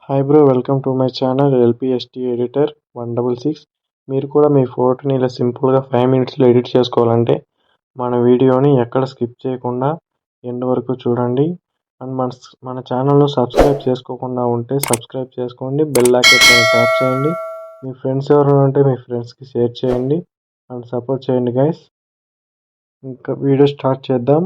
Hi bro, welcome to my channel LPST editor 166. మీరు కూడా మీ ఫోటోని ఇలా సింపుల్గా 5 మినిట్స్లో ఎడిట్ చేసుకోవాలంటే మన వీడియోని ఎక్కడ స్కిప్ చేయకుండా ఎండ్ వరకు చూడండి. అండ్ మన ఛానల్ను సబ్స్క్రైబ్ చేసుకోకుండా ఉంటే సబ్స్క్రైబ్ చేసుకోండి, బెల్ ఐకాన్ పైన ట్యాప్ చేయండి. మీ ఫ్రెండ్స్ ఎవరైనా ఉంటే మీ ఫ్రెండ్స్కి షేర్ చేయండి అండ్ సపోర్ట్ చేయండి గైస్. ఇంకా వీడియో స్టార్ట్ చేద్దాం.